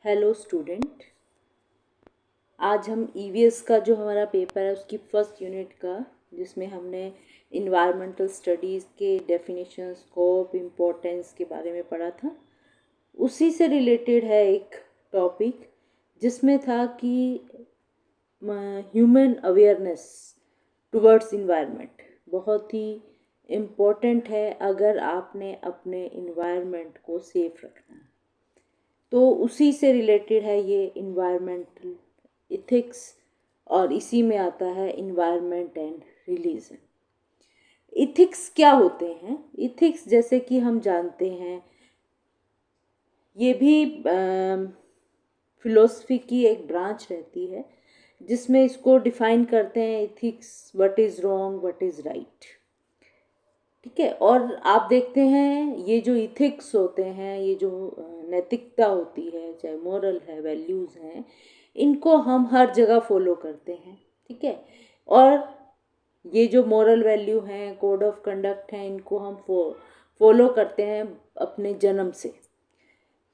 Hello student, आज हम EVS का जो हमारा पेपर है उसकी फर्स्ट यूनिट का, जिसमें हमने इन्वायरमेंटल स्टडीज़ के डेफिनेशन, स्कोप, इम्पोर्टेंस के बारे में पढ़ा था, उसी से रिलेटेड है एक टॉपिक जिसमें था कि ह्यूमन अवेयरनेस टुवर्ड्स इन्वायरमेंट बहुत ही इम्पोर्टेंट है अगर आपने अपने इन्वायरमेंट को सेफ रखना है। तो उसी से रिलेटेड है ये इन्वायरमेंटल इथिक्स, और इसी में आता है इन्वायरमेंट एंड रिलीजन। इथिक्स क्या होते हैं? इथिक्स जैसे कि हम जानते हैं, ये भी फिलोसफी की एक ब्रांच रहती है जिसमें इसको डिफाइन करते हैं ethics, what is wrong, what is right. ठीक है। और आप देखते हैं ये जो इथिक्स होते हैं, ये जो नैतिकता होती है, चाहे मोरल है, वैल्यूज़ हैं, इनको हम हर जगह फॉलो करते हैं। ठीक है। और ये जो मोरल वैल्यू हैं, कोड ऑफ कंडक्ट हैं, इनको हम फॉलो करते हैं अपने जन्म से।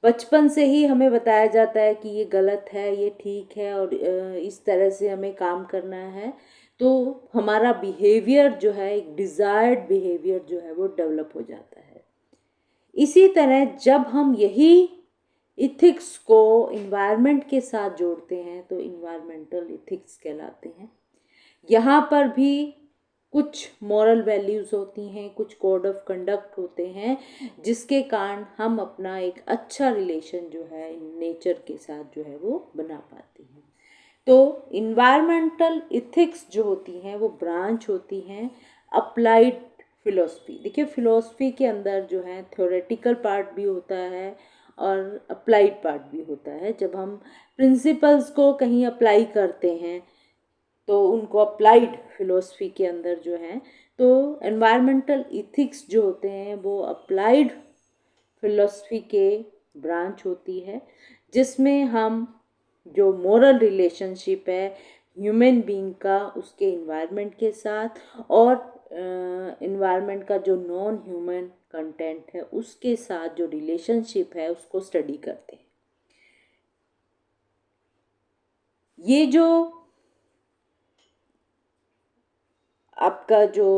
बचपन से ही हमें बताया जाता है कि ये गलत है, ये ठीक है, और इस तरह से हमें काम करना है। तो हमारा बिहेवियर जो है, एक डिज़ायर्ड बिहेवियर जो है, वो डेवलप हो जाता है। इसी तरह जब हम यही इथिक्स को इन्वायरमेंट के साथ जोड़ते हैं तो इन्वायरमेंटल इथिक्स कहलाते हैं। यहाँ पर भी कुछ मॉरल वैल्यूज़ होती हैं, कुछ कोड ऑफ कंडक्ट होते हैं, जिसके कारण हम अपना एक अच्छा रिलेशन जो है नेचर के साथ जो है वो बना पाते हैं। तो इन्वायरमेंटल इथिक्स जो होती हैं वो ब्रांच होती हैं अप्लाइड फिलोसफी। देखिए, फिलोसफी के अंदर जो है थ्योरेटिकल पार्ट भी होता है और अप्लाइड पार्ट भी होता है। जब हम प्रिंसिपल्स को कहीं अप्लाई करते हैं तो उनको अप्लाइड फिलोसफी के अंदर जो है, तो एनवायरमेंटल इथिक्स जो होते हैं वो अप्लाइड फिलोसफी के ब्रांच होती है, जिसमें हम जो मोरल रिलेशनशिप है ह्यूमन बीइंग का उसके इन्वायरमेंट के साथ, और इन्वायरमेंट का जो नॉन ह्यूमन कंटेंट है उसके साथ जो रिलेशनशिप है उसको स्टडी करते हैं। ये जो आपका जो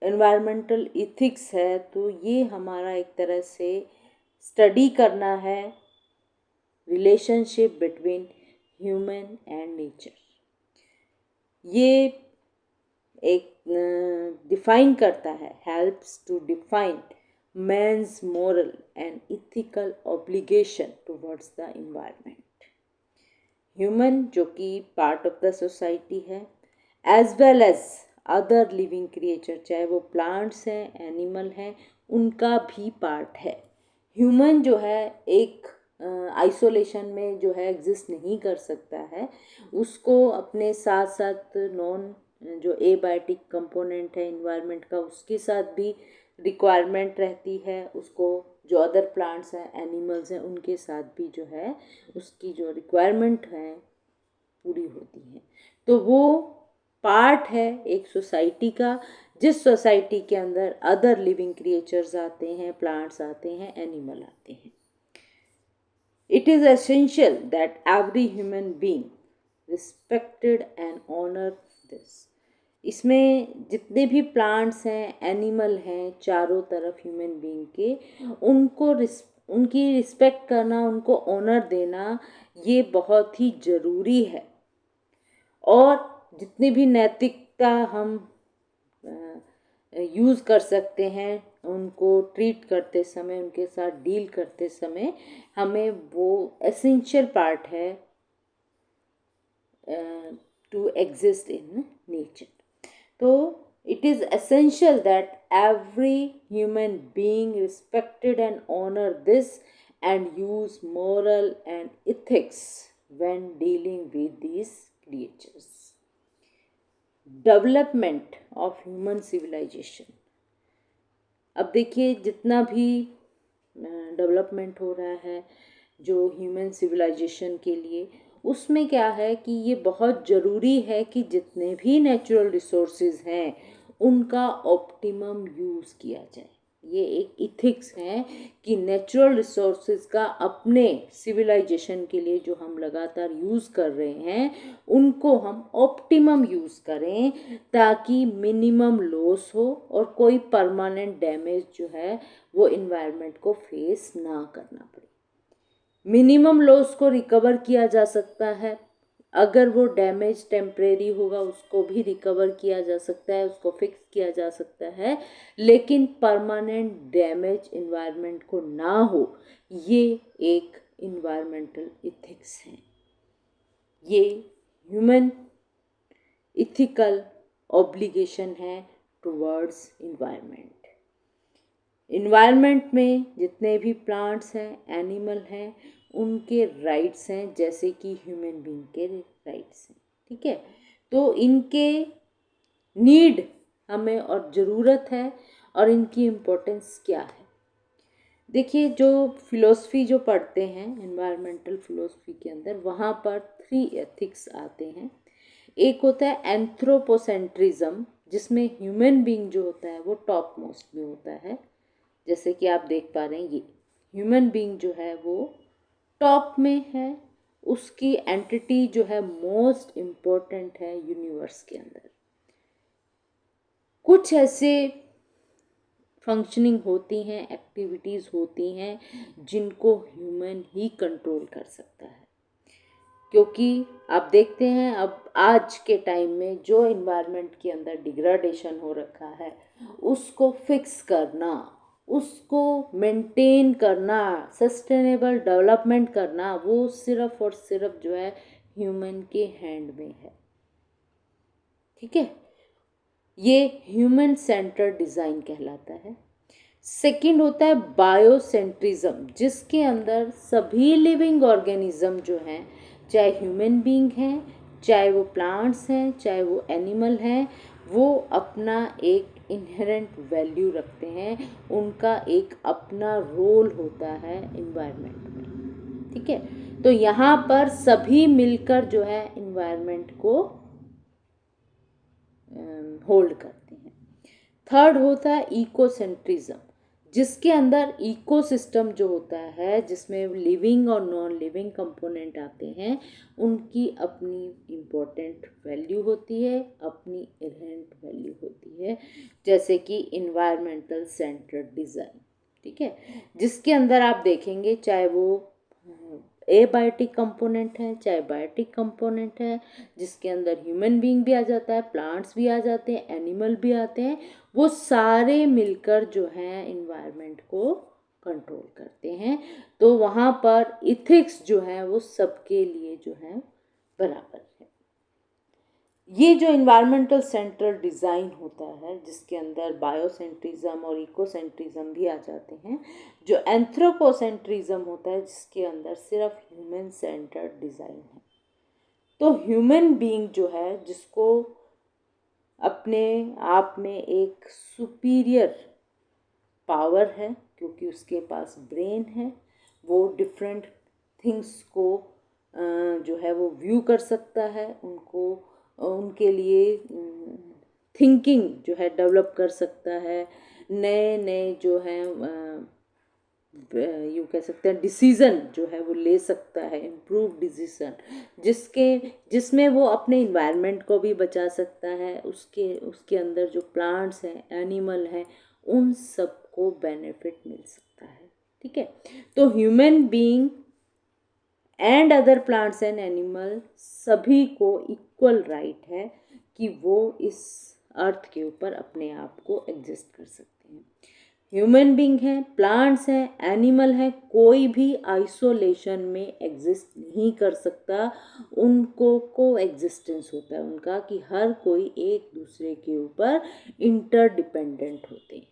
एनवायरमेंटल इथिक्स है, तो ये हमारा एक तरह से स्टडी करना है relationship between human and nature. ये एक डिफाइन करता है, helps to define man's moral and ethical obligation towards the environment. Human जो कि पार्ट ऑफ द सोसाइटी है, as well as other living creature, चाहे वो प्लांट्स हैं, एनिमल हैं, उनका भी पार्ट है। ह्यूमन जो है एक आइसोलेशन में जो है एग्जिस्ट नहीं कर सकता है, उसको अपने साथ साथ नॉन जो एबायोटिक कंपोनेंट है इन्वायरमेंट का, उसके साथ भी रिक्वायरमेंट रहती है। उसको जो अदर प्लांट्स हैं, एनिमल्स हैं, उनके साथ भी जो है उसकी जो रिक्वायरमेंट है पूरी होती है। तो वो पार्ट है एक सोसाइटी का, जिस सोसाइटी के अंदर अदर लिविंग क्रिएचर्स आते हैं, प्लांट्स आते हैं, एनिमल आते हैं। It is essential that every human being respected and honour this. इसमें जितने भी प्लांट्स हैं, एनिमल हैं, चारों तरफ ह्यूमन बीइंग के, उनको उनकी रिस्पेक्ट करना, उनको ऑनर देना, ये बहुत ही ज़रूरी है। और जितनी भी नैतिकता हम यूज़ कर सकते हैं उनको ट्रीट करते समय, उनके साथ डील करते समय, हमें वो एसेंशियल पार्ट है टू एग्जिस्ट इन नेचर। तो it is essential that every human being respected and honor this and use moral and ethics when dealing with these creatures. Development of human civilization. अब देखिए, जितना भी development हो रहा है जो ह्यूमन सिविलाइजेशन के लिए, उसमें क्या है कि ये बहुत ज़रूरी है कि जितने भी नेचुरल रिसोर्सेज हैं उनका ऑप्टिमम यूज़ किया जाए। ये एक इथिक्स है कि नेचुरल रिसोर्सेज का अपने सिविलाइजेशन के लिए जो हम लगातार यूज़ कर रहे हैं उनको हम ऑप्टिमम यूज़ करें ताकि मिनिमम लॉस हो और कोई परमानेंट डैमेज जो है वो इन्वायरमेंट को फेस ना करना पड़े। मिनिमम लॉस को रिकवर किया जा सकता है, अगर वो डैमेज टेम्परेरी होगा उसको भी रिकवर किया जा सकता है, उसको फिक्स किया जा सकता है, लेकिन परमानेंट डैमेज इन्वायरमेंट को ना हो, ये एक इन्वायरमेंटल इथिक्स है। ये ह्यूमन इथिकल ऑब्लिगेशन है टुवर्ड्स इन्वायरमेंट। इन्वायरमेंट में जितने भी प्लांट्स हैं, एनिमल हैं, उनके राइट्स हैं जैसे कि ह्यूमन बीइंग के राइट्स हैं। ठीक है, तो इनके नीड हमें और ज़रूरत है और इनकी इम्पोर्टेंस क्या है। देखिए, जो फिलोसफी जो पढ़ते हैं एनवायरमेंटल फिलोसफी के अंदर, वहाँ पर 3 एथिक्स आते हैं। एक होता है एंथ्रोपोसेंट्रिज्म, जिसमें ह्यूमन बीइंग जो होता है वो टॉप मोस्ट में होता है। जैसे कि आप देख पा रहे हैं, ये ह्यूमन बीइंग जो है वो टॉप में है, उसकी एंटिटी जो है मोस्ट इम्पोर्टेंट है यूनिवर्स के अंदर। कुछ ऐसे फंक्शनिंग होती हैं, एक्टिविटीज़ होती हैं जिनको ह्यूमन ही कंट्रोल कर सकता है, क्योंकि आप देखते हैं अब आज के टाइम में जो इन्वायरमेंट के अंदर डिग्रेडेशन हो रखा है उसको फिक्स करना, उसको मेंटेन करना, सस्टेनेबल डेवलपमेंट करना, वो सिर्फ और सिर्फ जो है ह्यूमन के हैंड में है। ठीक है, ये ह्यूमन सेंटर्ड डिज़ाइन कहलाता है। सेकंड होता है बायोसेंट्रिज्म, जिसके अंदर सभी लिविंग ऑर्गेनिज्म जो हैं, चाहे ह्यूमन बीइंग हैं, चाहे वो प्लांट्स हैं, चाहे वो एनिमल हैं, वो अपना एक इनहेरेंट वैल्यू रखते हैं, उनका एक अपना रोल होता है इन्वायरमेंट में। ठीक है, तो यहाँ पर सभी मिलकर जो है इन्वायरमेंट को होल्ड करते हैं। थर्ड होता है इकोसेंट्रिज्म, जिसके अंदर इकोसिस्टम जो होता है, जिसमें लिविंग और नॉन लिविंग कंपोनेंट आते हैं, उनकी अपनी इम्पोर्टेंट वैल्यू होती है, अपनी इनहेरेंट वैल्यू होती है, जैसे कि इन्वायरमेंटल सेंटर्ड डिज़ाइन। ठीक है, जिसके अंदर आप देखेंगे चाहे वो एबायोटिक कंपोनेंट है चाहे बायोटिक कंपोनेंट है, जिसके अंदर ह्यूमन बीइंग भी आ जाता है, प्लांट्स भी आ जाते हैं, एनिमल भी आते हैं, वो सारे मिलकर जो हैं इन्वायरमेंट को कंट्रोल करते हैं। तो वहाँ पर इथिक्स जो है वो सबके लिए जो है बराबर है। ये जो इन्वायरमेंटल सेंट्रल डिज़ाइन होता है, जिसके अंदर बायोसेंट्रिज्म और इकोसेंट्रिज्म भी आ जाते हैं, जो एंथ्रोपोसेंट्रिज्म होता है जिसके अंदर सिर्फ ह्यूमन सेंटर्ड डिज़ाइन है। तो ह्यूमन बीइंग जो है, जिसको अपने आप में एक सुपीरियर पावर है, क्योंकि उसके पास ब्रेन है, वो डिफरेंट थिंग्स को जो है वो व्यू कर सकता है, उनको उनके लिए थिंकिंग जो है डेवलप कर सकता है, नए नए जो है यूँ कह सकते हैं डिसीज़न जो है वो ले सकता है, इम्प्रूव डिसीज़न, जिसमें वो अपने इन्वायरमेंट को भी बचा सकता है, उसके अंदर जो प्लांट्स हैं, एनिमल हैं, उन सबको बेनिफिट मिल सकता है। ठीक है, तो human being and other plants and animal सभी को इक्वल राइट है कि वो इस अर्थ के ऊपर अपने आप को एग्जिस्ट कर सकते हैं। ह्यूमन बीइंग हैं, प्लांट्स हैं, एनिमल हैं, कोई भी आइसोलेशन में एग्जिस्ट नहीं कर सकता, उनको को एग्जिस्टेंस होता है उनका, कि हर कोई एक दूसरे के ऊपर इंटरडिपेंडेंट होते हैं।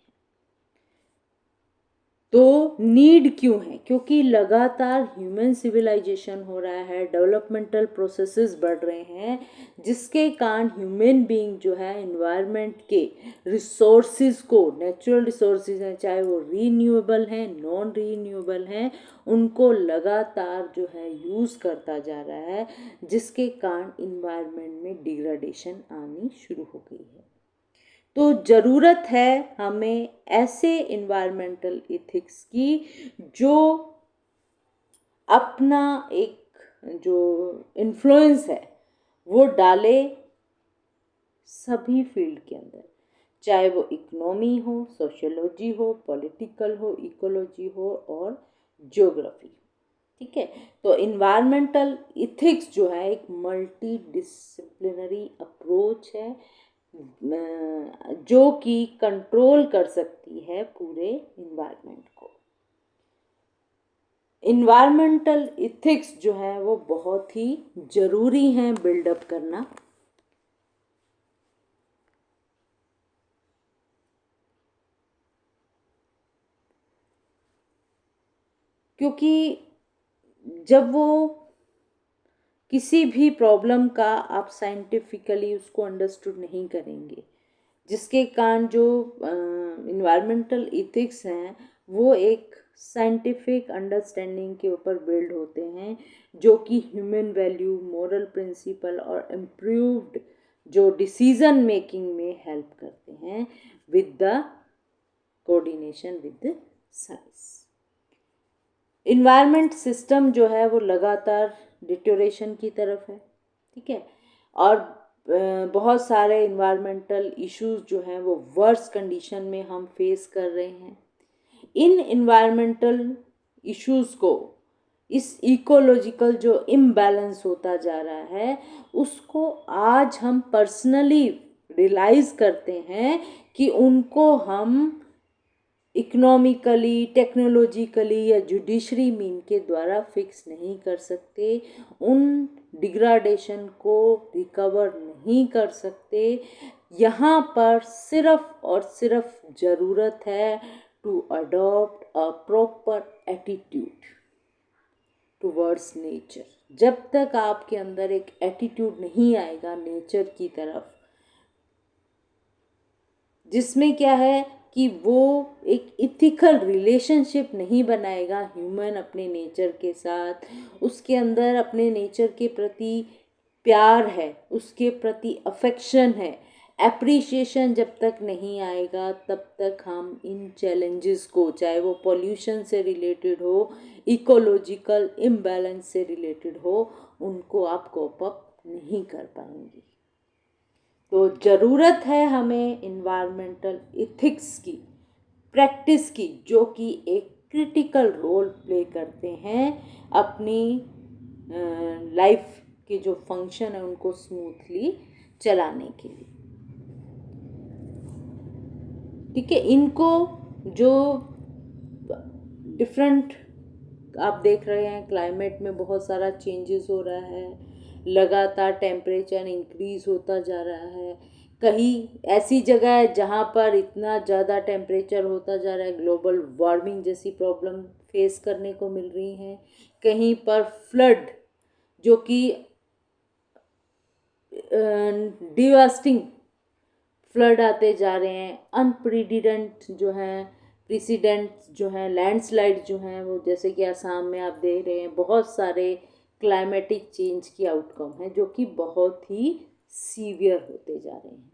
तो नीड क्यों है? क्योंकि लगातार ह्यूमन सिविलाइजेशन हो रहा है, डेवलपमेंटल प्रोसेसेस बढ़ रहे हैं, जिसके कारण ह्यूमन बीइंग जो है इन्वायरमेंट के रिसोर्सेज को, नेचुरल रिसोर्सेज हैं चाहे वो रीन्यूएबल हैं, नॉन रीन्यूएबल हैं, उनको लगातार जो है यूज़ करता जा रहा है, जिसके कारण इन्वायरमेंट में डिग्रेडेशन आनी शुरू हो गई है। तो ज़रूरत है हमें ऐसे इन्वायरमेंटल इथिक्स की जो अपना एक जो इन्फ्लुएंस है वो डाले सभी फील्ड के अंदर, चाहे वो इकोनॉमी हो, सोशियोलॉजी हो, पॉलिटिकल हो, इकोलॉजी हो और ज्योग्राफी। ठीक है, तो इन्वायरमेंटल इथिक्स जो है एक मल्टी डिसिप्लिनरी अप्रोच है जो कि कंट्रोल कर सकती है पूरे इन्वायरमेंट को। इन्वायरमेंटल इथिक्स जो है वो बहुत ही ज़रूरी हैं बिल्डअप करना। क्योंकि जब वो किसी भी प्रॉब्लम का आप साइंटिफिकली उसको अंडरस्टूड नहीं करेंगे, जिसके कारण जो इन्वायरमेंटल इथिक्स हैं वो एक साइंटिफिक अंडरस्टैंडिंग के ऊपर बिल्ड होते हैं, जो कि ह्यूमन वैल्यू, मोरल प्रिंसिपल और इम्प्रूव्ड जो डिसीजन मेकिंग में हेल्प करते हैं with the coordination with science. Environment system जो है वो लगातार डिटोरेशन की तरफ है। ठीक है, और बहुत सारे इन्वायरमेंटल इश्यूज जो हैं वो वर्स कंडीशन में हम फेस कर रहे हैं। इन इन्वायरमेंटल इश्यूज को, इस इकोलॉजिकल जो इम्बैलेंस होता जा रहा है उसको आज हम पर्सनली रियलाइज करते हैं कि उनको हम इकोनॉमिकली, टेक्नोलॉजिकली या जुडिशरी मीन के द्वारा फिक्स नहीं कर सकते, उन डिग्राडेशन को रिकवर नहीं कर सकते। यहाँ पर सिर्फ और सिर्फ ज़रूरत है to adopt a proper attitude towards nature. जब तक आपके अंदर एक एटीट्यूड नहीं आएगा नेचर की तरफ, जिसमें क्या है कि वो एक इथिकल रिलेशनशिप नहीं बनाएगा ह्यूमन अपने नेचर के साथ, उसके अंदर अपने नेचर के प्रति प्यार है, उसके प्रति अफेक्शन है, एप्रिसिएशन जब तक नहीं आएगा तब तक हम इन चैलेंजेस को, चाहे वो पॉल्यूशन से रिलेटेड हो, इकोलॉजिकल इम्बैलेंस से रिलेटेड हो, उनको आप कोप अप नहीं कर पाएंगे। तो ज़रूरत है हमें इन्वायरमेंटल इथिक्स की प्रैक्टिस की, जो कि एक क्रिटिकल रोल प्ले करते हैं अपनी लाइफ के जो फंक्शन है उनको स्मूथली चलाने के लिए। ठीक है, इनको जो डिफरेंट आप देख रहे हैं, क्लाइमेट में बहुत सारा चेंजेस हो रहा है, लगातार टेम्परेचर इंक्रीज़ होता जा रहा है। कहीं ऐसी जगह है जहाँ पर इतना ज़्यादा टेम्परेचर होता जा रहा है, ग्लोबल वार्मिंग जैसी प्रॉब्लम फेस करने को मिल रही हैं। कहीं पर फ्लड जो कि डिवास्टिंग फ्लड आते जा रहे हैं, अनप्रेसिडेंट जो हैं प्रेसिडेंट जो हैं लैंडस्लाइड जो हैं वो, जैसे कि असम में आप देख रहे हैं, बहुत सारे क्लाइमेटिक चेंज की आउटकम है जो कि बहुत ही सीवियर होते जा रहे हैं।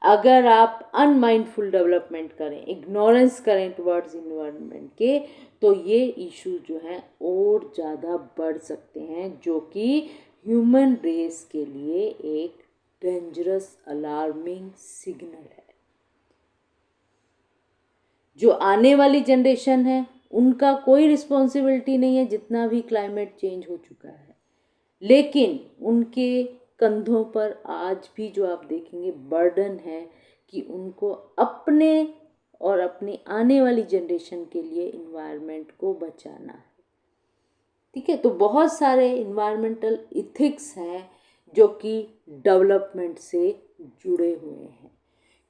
अगर आप अनमाइंडफुल डेवलपमेंट करें, इग्नोरेंस करें टुवर्ड्स इन्वायरमेंट के, तो ये इशू जो हैं और ज़्यादा बढ़ सकते हैं, जो कि ह्यूमन रेस के लिए एक डेंजरस अलार्मिंग सिग्नल है। जो आने वाली जनरेशन है उनका कोई रिस्पॉन्सिबिलिटी नहीं है जितना भी क्लाइमेट चेंज हो चुका है, लेकिन उनके कंधों पर आज भी जो आप देखेंगे बर्डन है कि उनको अपने और अपनी आने वाली जनरेशन के लिए इन्वायरमेंट को बचाना है। ठीक है, तो बहुत सारे इन्वायरमेंटल इथिक्स हैं जो कि डेवलपमेंट से जुड़े हुए हैं।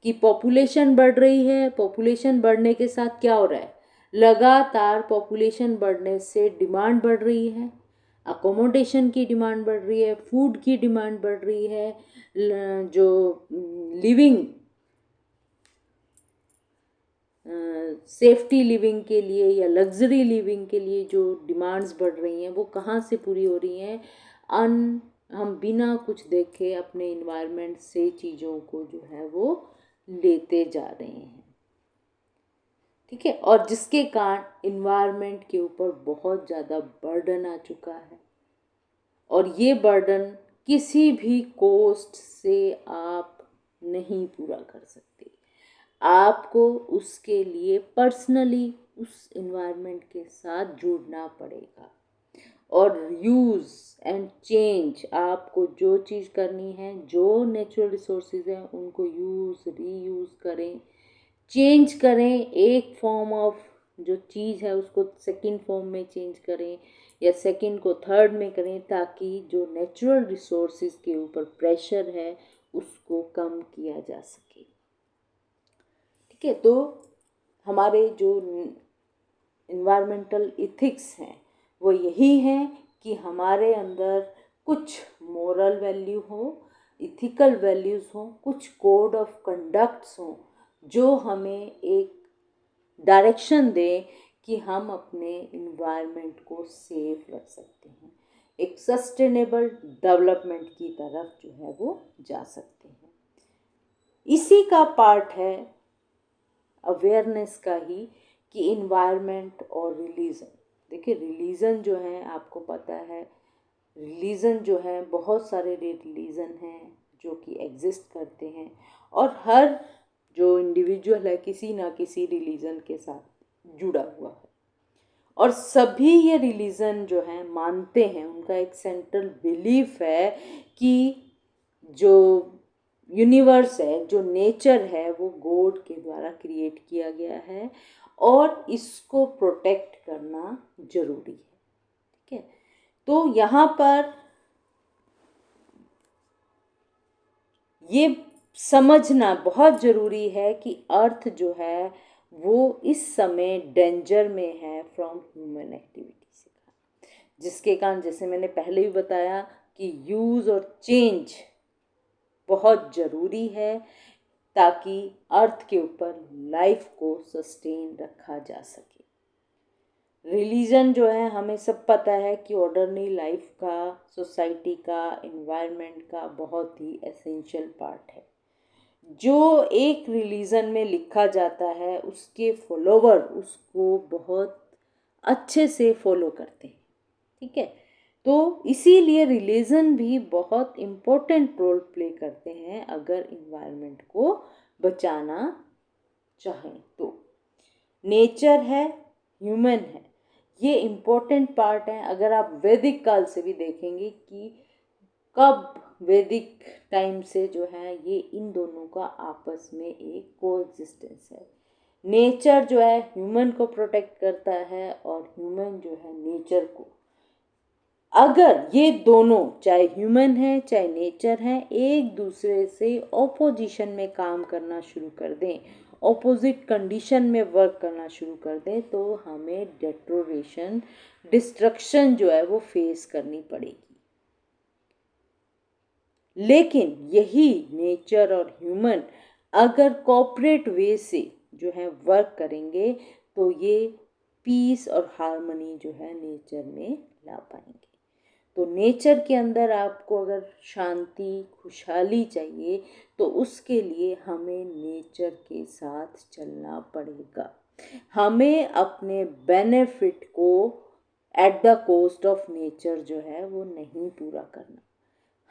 कि पॉपुलेशन बढ़ रही है, पॉपुलेशन बढ़ने के साथ क्या हो रहा है, लगातार पॉपुलेशन बढ़ने से डिमांड बढ़ रही है, अकोमोडेशन की डिमांड बढ़ रही है, फूड की डिमांड बढ़ रही है, जो लिविंग सेफ्टी लिविंग के लिए या लग्जरी लिविंग के लिए जो डिमांड्स बढ़ रही हैं वो कहाँ से पूरी हो रही हैं, हम बिना कुछ देखे अपने इन्वायरमेंट से चीज़ों को जो है वो लेते जा रहे हैं, ठीक है। और जिसके कारण इन्वायरमेंट के ऊपर बहुत ज़्यादा बर्डन आ चुका है, और ये बर्डन किसी भी कॉस्ट से आप नहीं पूरा कर सकते। आपको उसके लिए पर्सनली उस इन्वायरमेंट के साथ जुड़ना पड़ेगा, और यूज़ एंड चेंज, आपको जो चीज़ करनी है, जो नेचुरल रिसोर्सेज हैं उनको यूज़ रीयूज़ करें, चेंज करें। एक फॉर्म ऑफ जो चीज़ है उसको सेकंड फॉर्म में चेंज करें, या सेकंड को थर्ड में करें, ताकि जो नेचुरल रिसोर्सेज के ऊपर प्रेशर है उसको कम किया जा सके, ठीक है। तो हमारे जो इन्वायरमेंटल इथिक्स हैं वो यही हैं कि हमारे अंदर कुछ मोरल वैल्यू हो, इथिकल वैल्यूज़ हो, कुछ कोड ऑफ कंडक्ट्स हो, जो हमें एक डायरेक्शन दें कि हम अपने इन्वायरमेंट को सेफ रख सकते हैं, एक सस्टेनेबल डेवलपमेंट की तरफ जो है वो जा सकते हैं। इसी का पार्ट है अवेयरनेस का ही, कि इन्वायरमेंट और रिलीजन। देखिए रिलीजन जो है, आपको पता है रिलीजन जो है, बहुत सारे रिलीजन हैं जो कि एग्जिस्ट करते हैं, और हर जो इंडिविजुअल है किसी ना किसी रिलीजन के साथ जुड़ा हुआ है, और सभी ये रिलीजन जो है मानते हैं, उनका एक सेंट्रल बिलीफ है कि जो यूनिवर्स है, जो नेचर है, वो गॉड के द्वारा क्रिएट किया गया है, और इसको प्रोटेक्ट करना जरूरी है, ठीक है। तो यहाँ पर ये समझना बहुत ज़रूरी है कि अर्थ जो है वो इस समय डेंजर में है फ्रॉम ह्यूमन एक्टिविटी से, जिसके कारण जैसे मैंने पहले भी बताया कि यूज़ और चेंज बहुत ज़रूरी है, ताकि अर्थ के ऊपर लाइफ को सस्टेन रखा जा सके। रिलीजन जो है, हमें सब पता है कि ऑर्डरली लाइफ का, सोसाइटी का, एनवायरनमेंट का बहुत ही एसेंशियल पार्ट है। जो एक रिलीजन में लिखा जाता है उसके फॉलोवर उसको बहुत अच्छे से फॉलो करते हैं, ठीक है। तो इसीलिए रिलीजन भी बहुत इम्पोर्टेंट रोल प्ले करते हैं अगर इन्वायरमेंट को बचाना चाहें तो। नेचर है, ह्यूमन है, ये इम्पोर्टेंट पार्ट है। अगर आप वैदिक काल से भी देखेंगे कि कब वैदिक टाइम से जो है ये इन दोनों का आपस में एक कोएग्जिस्टेंस है। नेचर जो है ह्यूमन को प्रोटेक्ट करता है, और ह्यूमन जो है नेचर को। अगर ये दोनों, चाहे ह्यूमन है चाहे नेचर है, एक दूसरे से ऑपोजिशन में काम करना शुरू कर दें, ऑपोजिट कंडीशन में वर्क करना शुरू कर दें, तो हमें डेटोरेशन, डिस्ट्रक्शन जो है वो फेस करनी पड़ेगी। लेकिन यही नेचर और ह्यूमन अगर कोऑपरेट वे से जो है वर्क करेंगे, तो ये पीस और हार्मनी जो है नेचर में ला पाएंगे। तो नेचर के अंदर आपको अगर शांति, खुशहाली चाहिए, तो उसके लिए हमें नेचर के साथ चलना पड़ेगा। हमें अपने बेनिफिट को at the cost of nature जो है वो नहीं पूरा करना।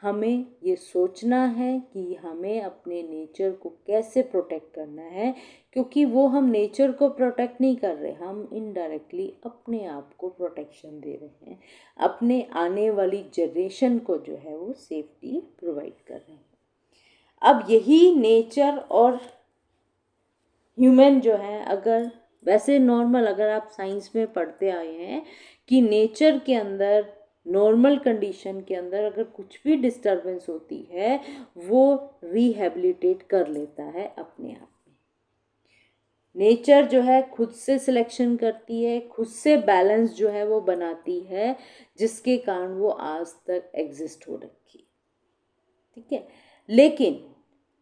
हमें ये सोचना है कि हमें अपने नेचर को कैसे प्रोटेक्ट करना है, क्योंकि वो हम नेचर को प्रोटेक्ट नहीं कर रहे, हम इनडायरेक्टली अपने आप को प्रोटेक्शन दे रहे हैं, अपने आने वाली जनरेशन को जो है वो सेफ्टी प्रोवाइड कर रहे हैं। अब यही नेचर और ह्यूमन जो है, अगर वैसे नॉर्मल, अगर आप साइंस में पढ़ते आए हैं कि नेचर के अंदर, नॉर्मल कंडीशन के अंदर अगर कुछ भी डिस्टरबेंस होती है, वो रिहेबिलिटेट कर लेता है अपने आप में। नेचर जो है खुद से सिलेक्शन करती है, खुद से बैलेंस जो है वो बनाती है, जिसके कारण वो आज तक एग्जिस्ट हो रखी, ठीक है। लेकिन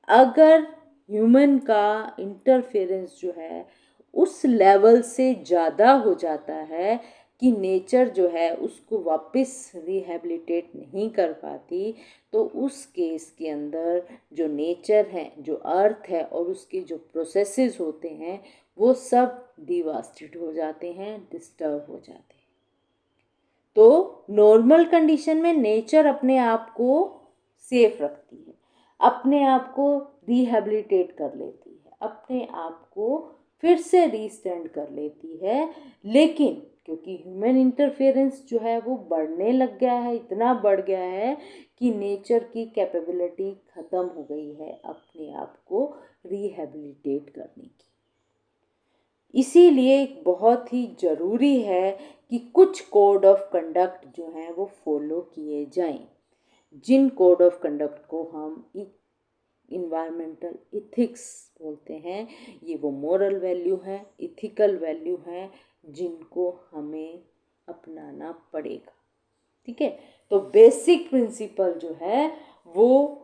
अगर ह्यूमन का इंटरफेरेंस जो है उस लेवल से ज़्यादा हो जाता है, कि नेचर जो है उसको वापस रिहेबिलिटेट नहीं कर पाती, तो उस केस के अंदर जो नेचर है, जो अर्थ है और उसके जो प्रोसेसेस होते हैं वो सब डिवास्टेड हो जाते हैं, डिस्टर्ब हो जाते हैं। तो नॉर्मल कंडीशन में नेचर अपने आप को सेफ रखती है, अपने आप को रिहेबिलिटेट कर लेती है, अपने आप को फिर से रीस्टैंड कर लेती है। लेकिन क्योंकि ह्यूमन इंटरफेरेंस जो है वो बढ़ने लग गया है, इतना बढ़ गया है कि नेचर की कैपेबिलिटी ख़त्म हो गई है अपने आप को रिहेबिलिटेट करने की। इसीलिए बहुत ही ज़रूरी है कि कुछ कोड ऑफ कंडक्ट जो हैं वो फॉलो किए जाएं, जिन कोड ऑफ कंडक्ट को हम इन्वायरमेंटल इथिक्स बोलते हैं। ये वो मोरल वैल्यू हैं, इथिकल वैल्यू हैं, जिनको हमें अपनाना पड़ेगा। ठीक है, तो बेसिक प्रिंसिपल जो है वो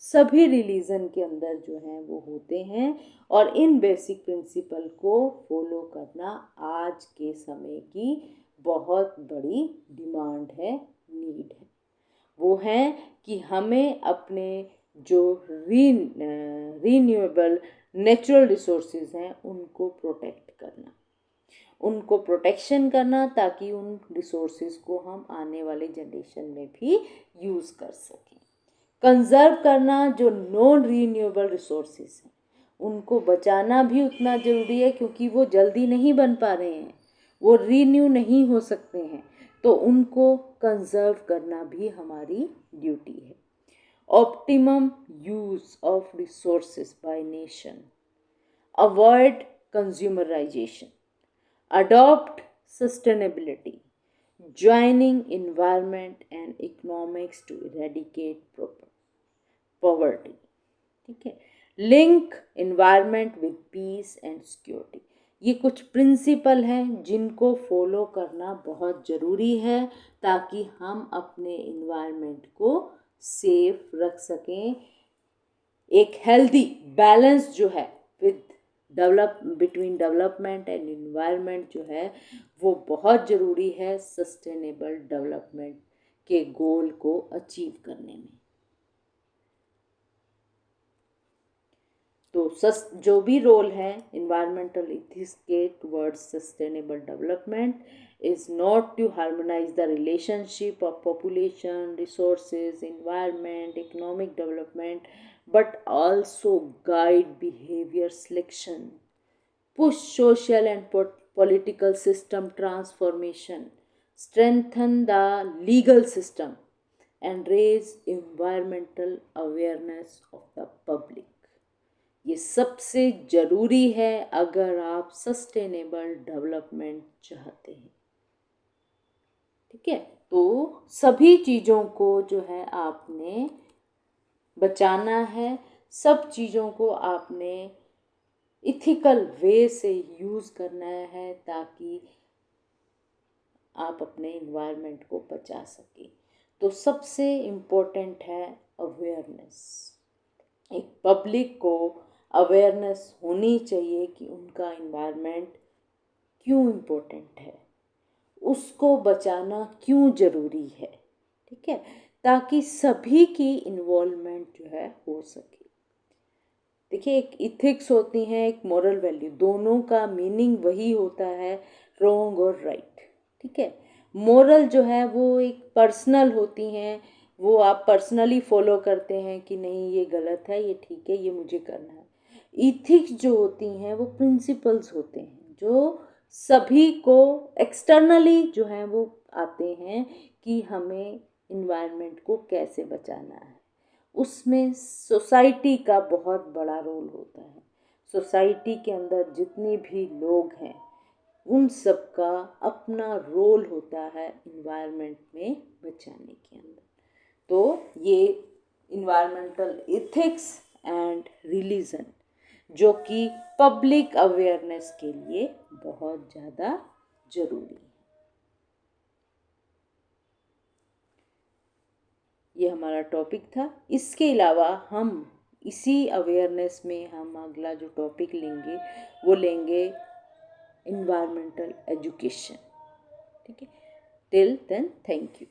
सभी रिलीजन के अंदर जो हैं वो होते हैं, और इन बेसिक प्रिंसिपल को फॉलो करना आज के समय की बहुत बड़ी डिमांड है, नीड है। वो है कि हमें अपने जो रीन्यूएबल नेचुरल रिसोर्सेज हैं उनको प्रोटेक्ट करना, उनको प्रोटेक्शन करना, ताकि उन रिसोर्सेज को हम आने वाले जनरेशन में भी यूज़ कर सकें। कंजर्व करना जो नॉन रीन्यूएबल रिसोर्सेज हैं उनको बचाना भी उतना ज़रूरी है, क्योंकि वो जल्दी नहीं बन पा रहे हैं, वो रीन्यू नहीं हो सकते हैं, तो उनको कंजर्व करना भी हमारी ड्यूटी है। Optimum use of resources by nation, avoid consumerisation, adopt sustainability, joining environment and economics to eradicate poverty। ठीक है, link environment with peace and security। ये कुछ प्रिंसिपल हैं जिनको फॉलो करना बहुत ज़रूरी है, ताकि हम अपने इन्वायरमेंट को सेफ रख सकें। एक हेल्दी बैलेंस जो है with between development and environment जो है वो बहुत ज़रूरी है सस्टेनेबल डेवलपमेंट के गोल को अचीव करने में। तो जो भी रोल है इन्वायरमेंटल इथिक्स के towards sustainable development is not to harmonize the relationship of population, resources, environment, economic development, but also guide behavior selection, push social and political system transformation, strengthen the legal system, and raise environmental awareness of the public। ये सबसे ज़रूरी है अगर आप sustainable development चाहते हैं। ठीक है, तो सभी चीज़ों को जो है आपने बचाना है, सब चीज़ों को आपने इथिकल वे से यूज़ करना है, ताकि आप अपने इन्वायरमेंट को बचा सकें। तो सबसे इम्पोर्टेंट है अवेयरनेस। एक पब्लिक को अवेयरनेस होनी चाहिए कि उनका इन्वायरमेंट क्यों इम्पोर्टेंट है, उसको बचाना क्यों ज़रूरी है। ठीक है, ताकि सभी की इन्वॉल्वमेंट जो है हो सके। देखिए, एक इथिक्स होती हैं, एक मोरल वैल्यू, दोनों का मीनिंग वही होता है, रॉन्ग और राइट। ठीक है, मोरल जो है वो एक पर्सनल होती हैं, वो आप पर्सनली फॉलो करते हैं कि नहीं ये गलत है, ये ठीक है, ये मुझे करना है। इथिक्स जो होती हैं वो प्रिंसिपल्स होते हैं, जो सभी को एक्सटर्नली जो हैं वो आते हैं कि हमें इन्वायरमेंट को कैसे बचाना है। उसमें सोसाइटी का बहुत बड़ा रोल होता है। सोसाइटी के अंदर जितने भी लोग हैं उन सब का अपना रोल होता है इन्वायरमेंट में बचाने के अंदर। तो ये इन्वायरमेंटल इथिक्स एंड रिलीजन जो कि पब्लिक अवेयरनेस के लिए बहुत ज़्यादा ज़रूरी है। ये हमारा टॉपिक था। इसके अलावा हम इसी अवेयरनेस में हम अगला जो टॉपिक लेंगे वो लेंगे इन्वायरमेंटल एजुकेशन। ठीक है, टिल देन थैंक यू।